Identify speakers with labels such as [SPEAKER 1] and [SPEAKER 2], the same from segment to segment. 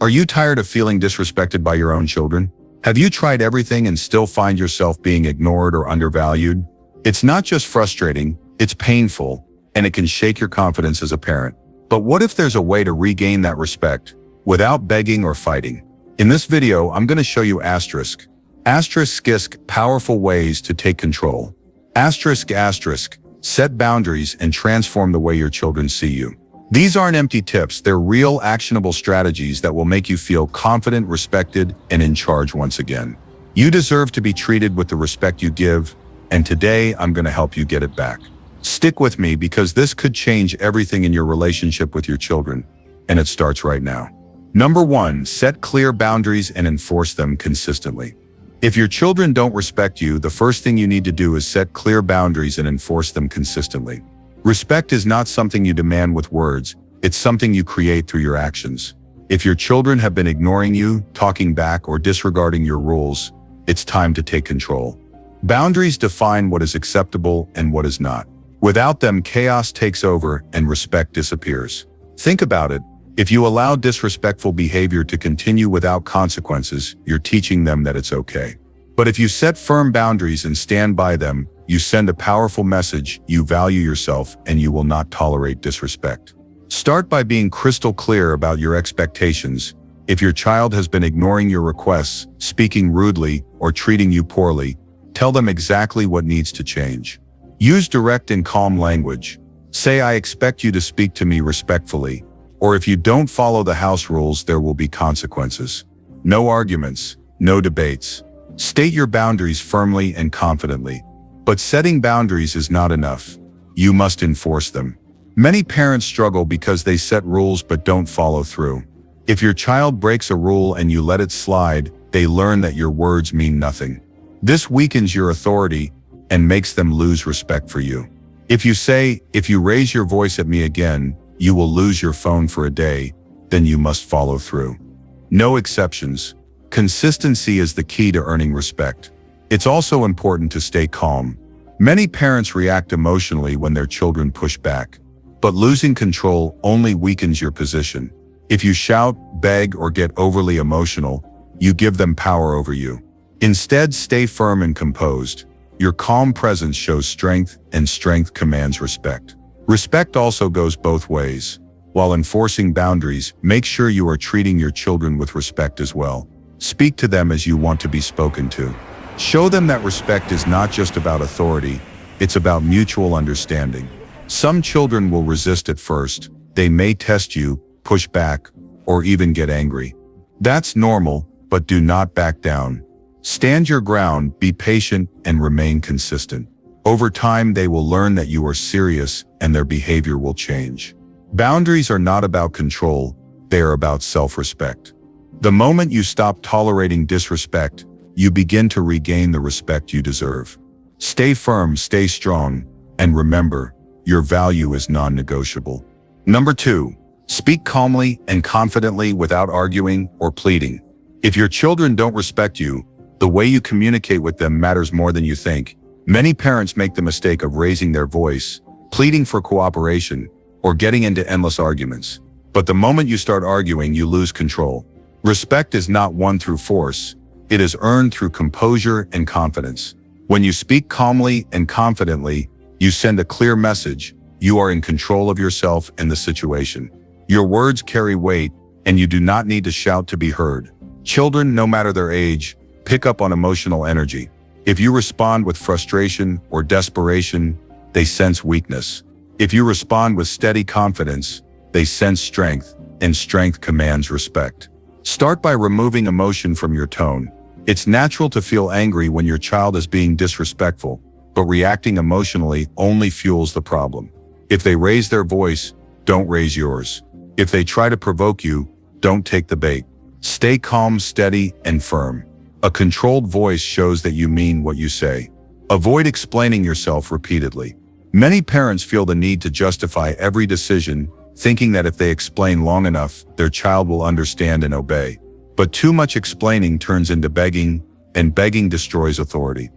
[SPEAKER 1] Are you tired of feeling disrespected by your own children? Have you tried everything and still find yourself being ignored or undervalued? It's not just frustrating, it's painful, and it can shake your confidence as a parent. But what if there's a way to regain that respect without begging or fighting? In this video, I'm going to show you asterisk powerful ways to take control. Set boundaries and transform the way your children see you. These aren't empty tips, they're real, actionable strategies that will make you feel confident, respected, and in charge once again. You deserve to be treated with the respect you give, and today I'm going to help you get it back. Stick with me because this could change everything in your relationship with your children, and it starts right now. Number 1, set clear boundaries and enforce them consistently. If your children don't respect you, the first thing you need to do is set clear boundaries and enforce them consistently. Respect is not something you demand with words, it's something you create through your actions. If your children have been ignoring you, talking back, or disregarding your rules, it's time to take control. Boundaries define what is acceptable and what is not. Without them, chaos takes over and respect disappears. Think about it. If you allow disrespectful behavior to continue without consequences, you're teaching them that it's okay. But if you set firm boundaries and stand by them, you send a powerful message: you value yourself and you will not tolerate disrespect. Start by being crystal clear about your expectations. If your child has been ignoring your requests, speaking rudely, or treating you poorly, tell them exactly what needs to change. Use direct and calm language. Say, "I expect you to speak to me respectfully," or "If you don't follow the house rules, there will be consequences." No arguments, no debates. State your boundaries firmly and confidently. But setting boundaries is not enough. You must enforce them. Many parents struggle because they set rules but don't follow through. If your child breaks a rule and you let it slide, they learn that your words mean nothing. This weakens your authority and makes them lose respect for you. If you say, "If you raise your voice at me again, you will lose your phone for a day," then you must follow through. No exceptions. Consistency is the key to earning respect. It's also important to stay calm. Many parents react emotionally when their children push back, but losing control only weakens your position. If you shout, beg, or get overly emotional, you give them power over you. Instead, stay firm and composed. Your calm presence shows strength, and strength commands respect. Respect also goes both ways. While enforcing boundaries, make sure you are treating your children with respect as well. Speak to them as you want to be spoken to. Show them that respect is not just about authority, it's about mutual understanding. Some children will resist at first. They may test you, push back, or even get angry. That's normal, but do not back down. Stand your ground, be patient, and remain consistent. Over time, they will learn that you are serious and their behavior will change. Boundaries are not about control, they are about self-respect. The moment you stop tolerating disrespect, you begin to regain the respect you deserve. Stay firm, stay strong, and remember, your value is non-negotiable. Number 2, speak calmly and confidently without arguing or pleading. If your children don't respect you, the way you communicate with them matters more than you think. Many parents make the mistake of raising their voice, pleading for cooperation, or getting into endless arguments. But the moment you start arguing, you lose control. Respect is not won through force. It is earned through composure and confidence. When you speak calmly and confidently, you send a clear message. You are in control of yourself and the situation. Your words carry weight, and you do not need to shout to be heard. Children, no matter their age, pick up on emotional energy. If you respond with frustration or desperation, they sense weakness. If you respond with steady confidence, they sense strength, and strength commands respect. Start by removing emotion from your tone. It's natural to feel angry when your child is being disrespectful, but reacting emotionally only fuels the problem. If they raise their voice, don't raise yours. If they try to provoke you, don't take the bait. Stay calm, steady, and firm. A controlled voice shows that you mean what you say. Avoid explaining yourself repeatedly. Many parents feel the need to justify every decision, thinking that if they explain long enough, their child will understand and obey. But too much explaining turns into begging, and begging destroys authority.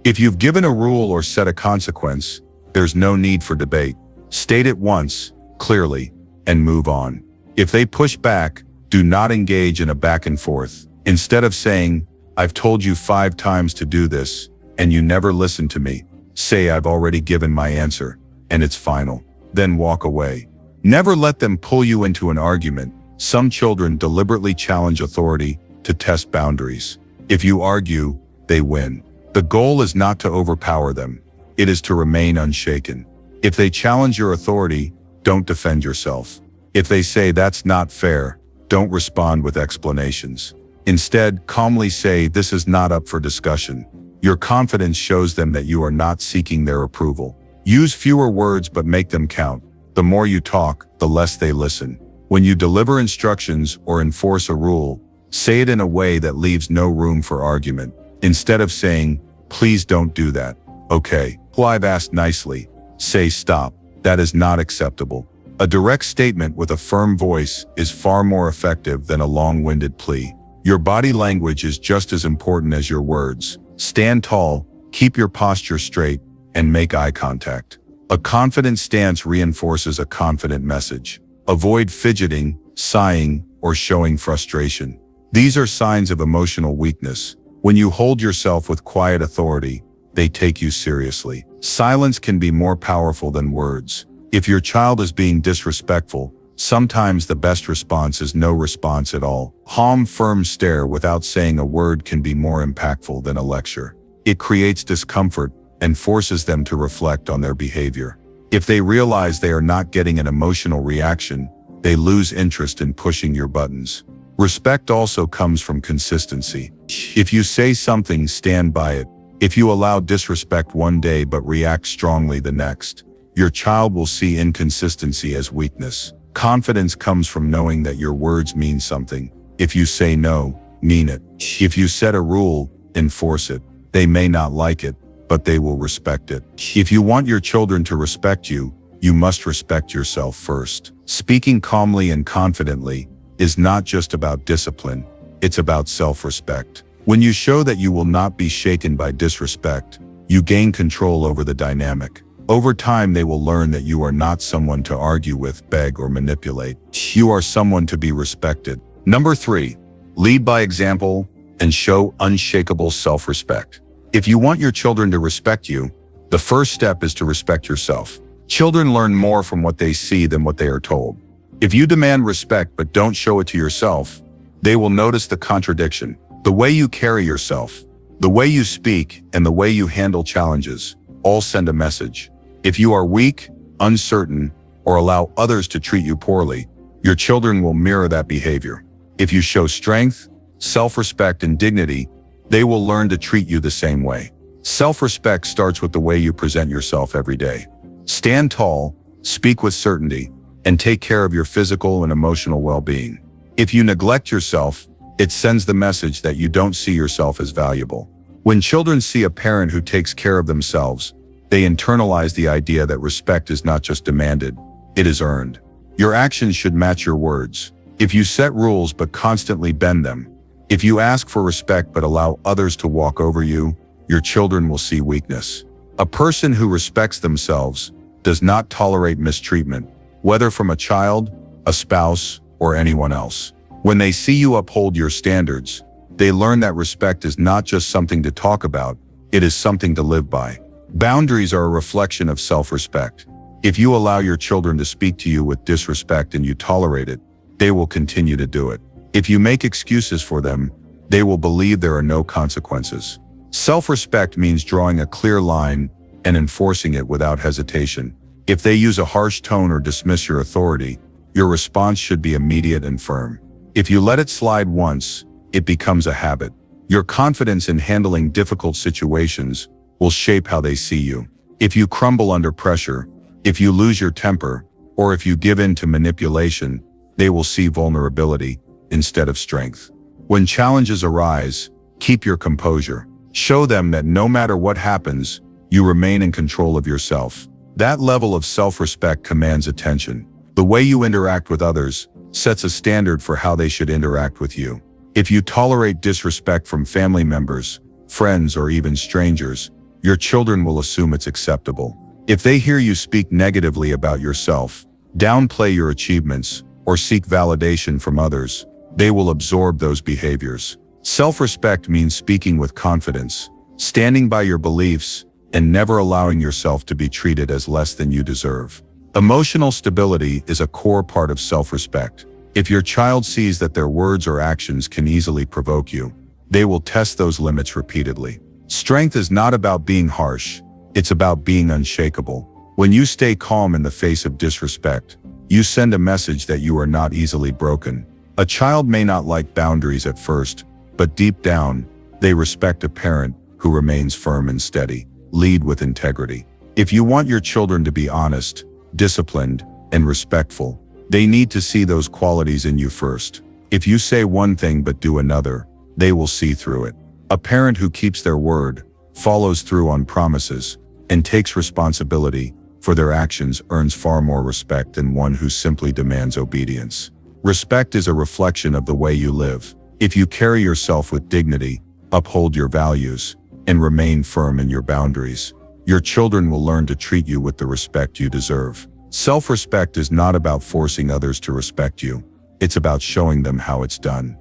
[SPEAKER 1] If you've given a rule or set a consequence, there's no need for debate. State it once, clearly, and move on. If they push back, Do not engage in a back and forth. Instead of saying, "I've told you 5 times to do this, and you never listen to me," say, "I've already given my answer, and it's final." Then walk away. Never let them pull you into an argument. Some children deliberately challenge authority to test boundaries. If you argue, they win. The goal is not to overpower them. It is to remain unshaken. If they challenge your authority, don't defend yourself. If they say that's not fair, don't respond with explanations. Instead, calmly say, "This is not up for discussion." Your confidence shows them that you are not seeking their approval. Use fewer words but make them count. The more you talk, the less they listen. When you deliver instructions or enforce a rule, say it in a way that leaves no room for argument. Instead of saying, "Please don't do that." "Okay, well, I've asked nicely." Say, "Stop. That is not acceptable." A direct statement with a firm voice is far more effective than a long-winded plea. Your body language is just as important as your words. Stand tall, keep your posture straight, and make eye contact. A confident stance reinforces a confident message. Avoid fidgeting, sighing, or showing frustration. These are signs of emotional weakness. When you hold yourself with quiet authority, they take you seriously. Silence can be more powerful than words. If your child is being disrespectful, sometimes the best response is no response at all. Calm, firm stare without saying a word can be more impactful than a lecture. It creates discomfort and forces them to reflect on their behavior. If they realize they are not getting an emotional reaction, they lose interest in pushing your buttons. Respect also comes from consistency. If you say something, stand by it. If you allow disrespect one day but react strongly the next, your child will see inconsistency as weakness. Confidence comes from knowing that your words mean something. If you say no, mean it. If you set a rule, enforce it. They may not like it, but they will respect it. If you want your children to respect you, you must respect yourself first. Speaking calmly and confidently is not just about discipline, it's about self-respect. When you show that you will not be shaken by disrespect, you gain control over the dynamic. Over time, they will learn that you are not someone to argue with, beg, or manipulate. You are someone to be respected. Number 3, lead by example and show unshakable self-respect. If you want your children to respect you, the first step is to respect yourself. Children learn more from what they see than what they are told. If you demand respect but don't show it to yourself, they will notice the contradiction. The way you carry yourself, the way you speak, and the way you handle challenges all send a message. If you are weak, uncertain, or allow others to treat you poorly, your children will mirror that behavior. If you show strength, self-respect, and dignity, they will learn to treat you the same way. Self-respect starts with the way you present yourself every day. Stand tall, speak with certainty, and take care of your physical and emotional well-being. If you neglect yourself, it sends the message that you don't see yourself as valuable. When children see a parent who takes care of themselves, they internalize the idea that respect is not just demanded, it is earned. Your actions should match your words. If you set rules but constantly bend them, if you ask for respect but allow others to walk over you, your children will see weakness. A person who respects themselves does not tolerate mistreatment, whether from a child, a spouse, or anyone else. When they see you uphold your standards, they learn that respect is not just something to talk about, it is something to live by. Boundaries are a reflection of self-respect. If you allow your children to speak to you with disrespect and you tolerate it, they will continue to do it. If you make excuses for them, they will believe there are no consequences. Self-respect means drawing a clear line and enforcing it without hesitation. If they use a harsh tone or dismiss your authority, your response should be immediate and firm. If you let it slide once, it becomes a habit. Your confidence in handling difficult situations will shape how they see you. If you crumble under pressure, if you lose your temper, or if you give in to manipulation, they will see vulnerability instead of strength. When challenges arise, keep your composure. Show them that no matter what happens, you remain in control of yourself. That level of self-respect commands attention. The way you interact with others sets a standard for how they should interact with you. If you tolerate disrespect from family members, friends, or even strangers, your children will assume it's acceptable. If they hear you speak negatively about yourself, downplay your achievements, or seek validation from others, they will absorb those behaviors. Self-respect means speaking with confidence, standing by your beliefs, and never allowing yourself to be treated as less than you deserve. Emotional stability is a core part of self-respect. If your child sees that their words or actions can easily provoke you, they will test those limits repeatedly. Strength is not about being harsh, it's about being unshakable. When you stay calm in the face of disrespect, you send a message that you are not easily broken. A child may not like boundaries at first, but deep down, they respect a parent who remains firm and steady. Lead with integrity. If you want your children to be honest, disciplined, and respectful, they need to see those qualities in you first. If you say one thing but do another, they will see through it. A parent who keeps their word, follows through on promises, and takes responsibility for their actions earns far more respect than one who simply demands obedience. Respect is a reflection of the way you live. If you carry yourself with dignity, uphold your values, and remain firm in your boundaries, your children will learn to treat you with the respect you deserve. Self-respect is not about forcing others to respect you. It's about showing them how it's done.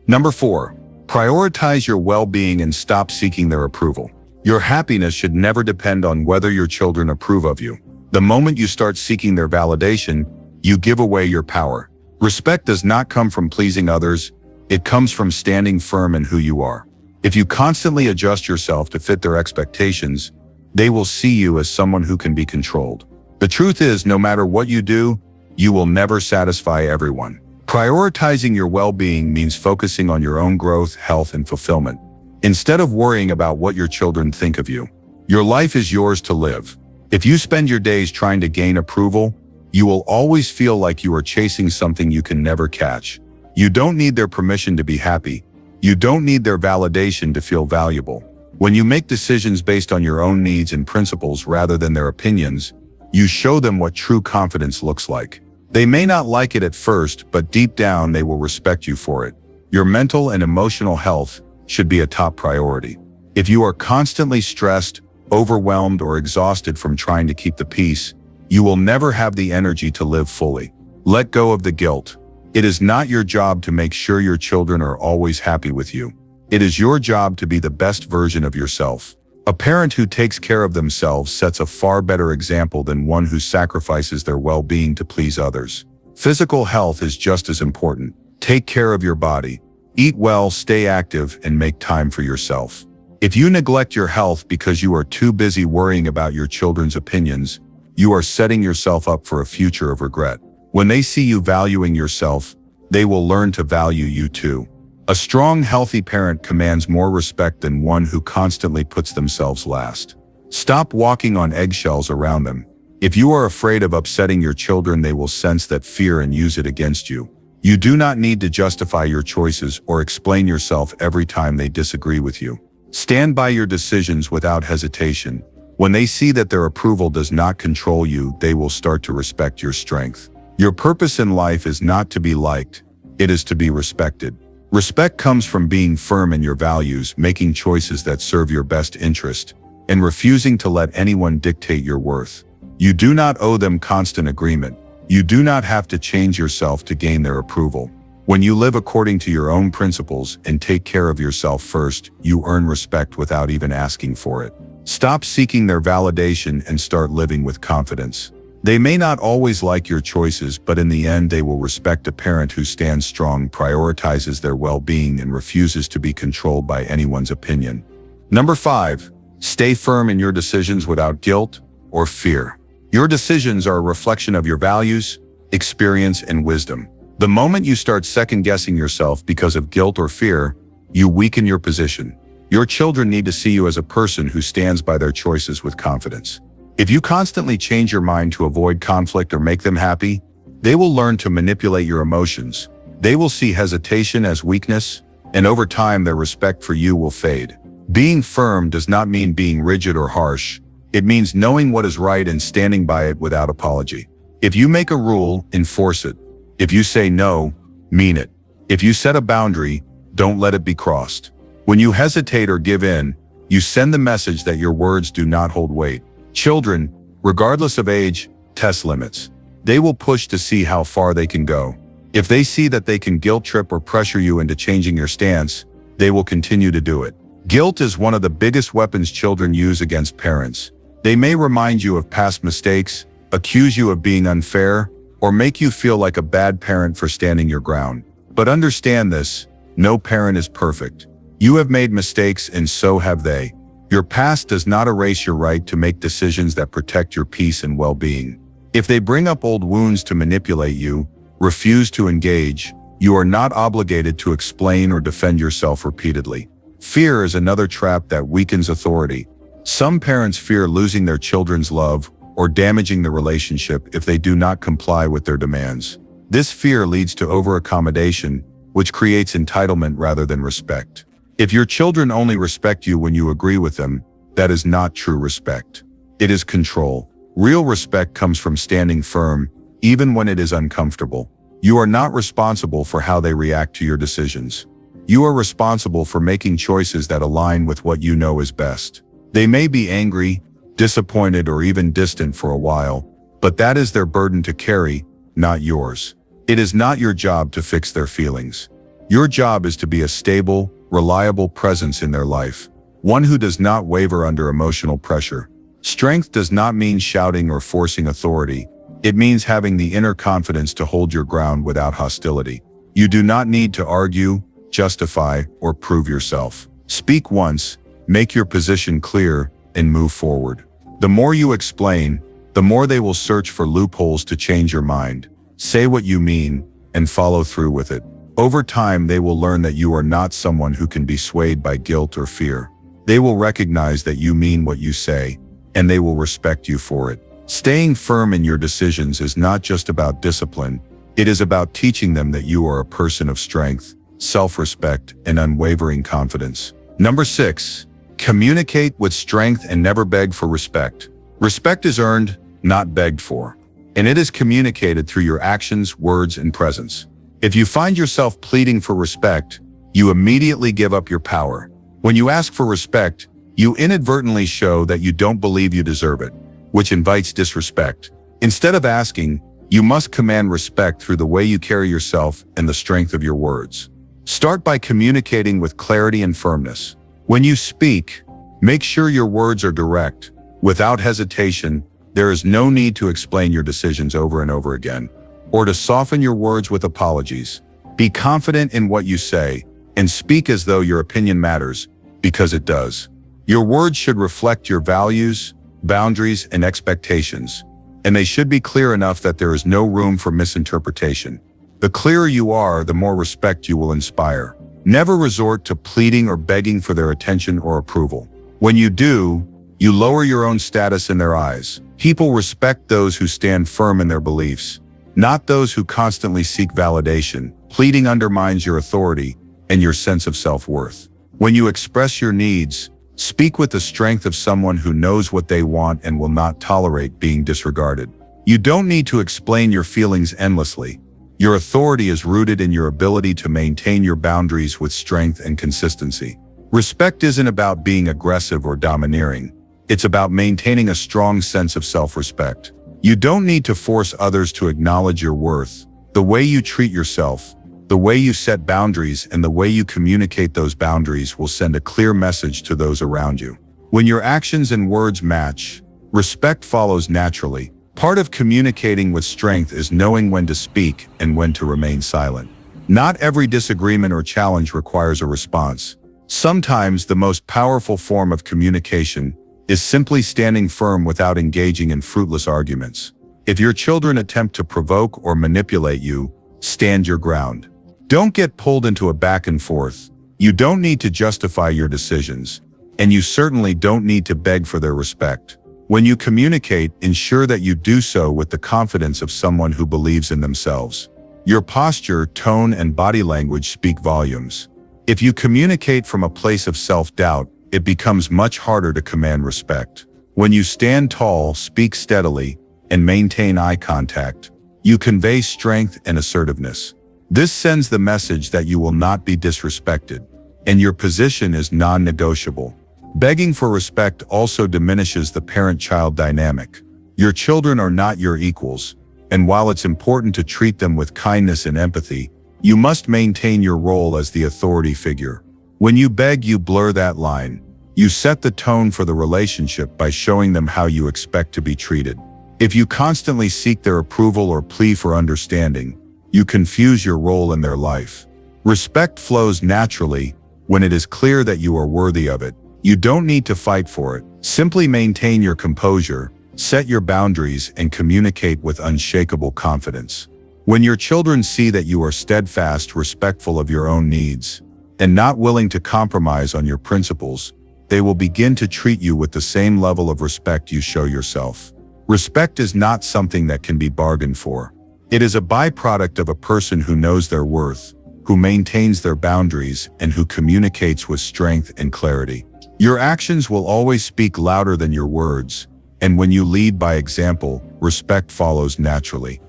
[SPEAKER 1] Number 4, prioritize your well-being and stop seeking their approval. Your happiness should never depend on whether your children approve of you. The moment you start seeking their validation, you give away your power. Respect does not come from pleasing others. It comes from standing firm in who you are. If you constantly adjust yourself to fit their expectations, they will see you as someone who can be controlled. The truth is, no matter what you do, you will never satisfy everyone. Prioritizing your well-being means focusing on your own growth, health, and fulfillment, instead of worrying about what your children think of you. Your life is yours to live. If you spend your days trying to gain approval, you will always feel like you are chasing something you can never catch. You don't need their permission to be happy. You don't need their validation to feel valuable. When you make decisions based on your own needs and principles rather than their opinions, you show them what true confidence looks like. They may not like it at first, but deep down they will respect you for it. Your mental and emotional health should be a top priority. If you are constantly stressed, overwhelmed, or exhausted from trying to keep the peace, you will never have the energy to live fully. Let go of the guilt. It is not your job to make sure your children are always happy with you. It is your job to be the best version of yourself. A parent who takes care of themselves sets a far better example than one who sacrifices their well-being to please others. Physical health is just as important. Take care of your body. Eat well, stay active, and make time for yourself. If you neglect your health because you are too busy worrying about your children's opinions, you are setting yourself up for a future of regret. When they see you valuing yourself, they will learn to value you too. A strong, healthy parent commands more respect than one who constantly puts themselves last. Stop walking on eggshells around them. If you are afraid of upsetting your children, they will sense that fear and use it against you. You do not need to justify your choices or explain yourself every time they disagree with you. Stand by your decisions without hesitation. When they see that their approval does not control you, they will start to respect your strength. Your purpose in life is not to be liked, it is to be respected. Respect comes from being firm in your values, making choices that serve your best interest, and refusing to let anyone dictate your worth. You do not owe them constant agreement. You do not have to change yourself to gain their approval. When you live according to your own principles and take care of yourself first, you earn respect without even asking for it. Stop seeking their validation and start living with confidence. They may not always like your choices, but in the end they will respect a parent who stands strong, prioritizes their well-being, and refuses to be controlled by anyone's opinion. Number 5, stay firm in your decisions without guilt or fear. Your decisions are a reflection of your values, experience, and wisdom. The moment you start second-guessing yourself because of guilt or fear, you weaken your position. Your children need to see you as a person who stands by their choices with confidence. If you constantly change your mind to avoid conflict or make them happy, they will learn to manipulate your emotions. They will see hesitation as weakness, and over time their respect for you will fade. Being firm does not mean being rigid or harsh. It means knowing what is right and standing by it without apology. If you make a rule, enforce it. If you say no, mean it. If you set a boundary, don't let it be crossed. When you hesitate or give in, you send the message that your words do not hold weight. Children, regardless of age, test limits. They will push to see how far they can go. If they see that they can guilt trip or pressure you into changing your stance, they will continue to do it. Guilt is one of the biggest weapons children use against parents. They may remind you of past mistakes, accuse you of being unfair, or make you feel like a bad parent for standing your ground. But understand this, no parent is perfect. You have made mistakes and so have they. Your past does not erase your right to make decisions that protect your peace and well-being. If they bring up old wounds to manipulate you, refuse to engage, you are not obligated to explain or defend yourself repeatedly. Fear is another trap that weakens authority. Some parents fear losing their children's love or damaging the relationship if they do not comply with their demands. This fear leads to over-accommodation, which creates entitlement rather than respect. If your children only respect you when you agree with them, that is not true respect. It is control. Real respect comes from standing firm, even when it is uncomfortable. You are not responsible for how they react to your decisions. You are responsible for making choices that align with what you know is best. They may be angry, disappointed, or even distant for a while, but that is their burden to carry, not yours. It is not your job to fix their feelings. Your job is to be a stable, reliable presence in their life, one who does not waver under emotional pressure. Strength does not mean shouting or forcing authority. It means having the inner confidence to hold your ground without hostility. You do not need to argue, justify, or prove yourself. Speak once, make your position clear, and move forward. The more you explain, the more they will search for loopholes to change your mind. Say what you mean, and follow through with it. Over time, they will learn that you are not someone who can be swayed by guilt or fear. They will recognize that you mean what you say, and they will respect you for it. Staying firm in your decisions is not just about discipline, it is about teaching them that you are a person of strength, self-respect, and unwavering confidence. Number 6. Communicate with strength and never beg for respect. Respect is earned, not begged for, and it is communicated through your actions, words, and presence. If you find yourself pleading for respect, you immediately give up your power. When you ask for respect, you inadvertently show that you don't believe you deserve it, which invites disrespect. Instead of asking, you must command respect through the way you carry yourself and the strength of your words. Start by communicating with clarity and firmness. When you speak, make sure your words are direct. Without hesitation, there is no need to explain your decisions over and over again, or to soften your words with apologies. Be confident in what you say, and speak as though your opinion matters, because it does. Your words should reflect your values, boundaries, and expectations, and they should be clear enough that there is no room for misinterpretation. The clearer you are, the more respect you will inspire. Never resort to pleading or begging for their attention or approval. When you do, you lower your own status in their eyes. People respect those who stand firm in their beliefs, not those who constantly seek validation. Pleading undermines your authority and your sense of self-worth. When you express your needs, speak with the strength of someone who knows what they want and will not tolerate being disregarded. You don't need to explain your feelings endlessly. Your authority is rooted in your ability to maintain your boundaries with strength and consistency. Respect isn't about being aggressive or domineering. It's about maintaining a strong sense of self-respect. You don't need to force others to acknowledge your worth. The way you treat yourself, the way you set boundaries, and the way you communicate those boundaries will send a clear message to those around you. When your actions and words match, respect follows naturally. Part of communicating with strength is knowing when to speak and when to remain silent. Not every disagreement or challenge requires a response. Sometimes the most powerful form of communication is simply standing firm without engaging in fruitless arguments. If your children attempt to provoke or manipulate you, stand your ground. Don't get pulled into a back and forth. You don't need to justify your decisions, and you certainly don't need to beg for their respect. When you communicate, ensure that you do so with the confidence of someone who believes in themselves. Your posture, tone, and body language speak volumes. If you communicate from a place of self-doubt, it becomes much harder to command respect. When you stand tall, speak steadily, and maintain eye contact, you convey strength and assertiveness. This sends the message that you will not be disrespected, and your position is non-negotiable. Begging for respect also diminishes the parent-child dynamic. Your children are not your equals, And while it's important to treat them with kindness and empathy, you must maintain your role as the authority figure. When you beg, you blur that line. You set the tone for the relationship by showing them how you expect to be treated. If you constantly seek their approval or plea for understanding, you confuse your role in their life. Respect flows naturally when it is clear that you are worthy of it. You don't need to fight for it. Simply maintain your composure, set your boundaries, and communicate with unshakable confidence. When your children see that you are steadfast, respectful of your own needs, and not willing to compromise on your principles, they will begin to treat you with the same level of respect you show yourself. Respect is not something that can be bargained for. It is a byproduct of a person who knows their worth, who maintains their boundaries, and who communicates with strength and clarity. Your actions will always speak louder than your words, and when you lead by example, respect follows naturally.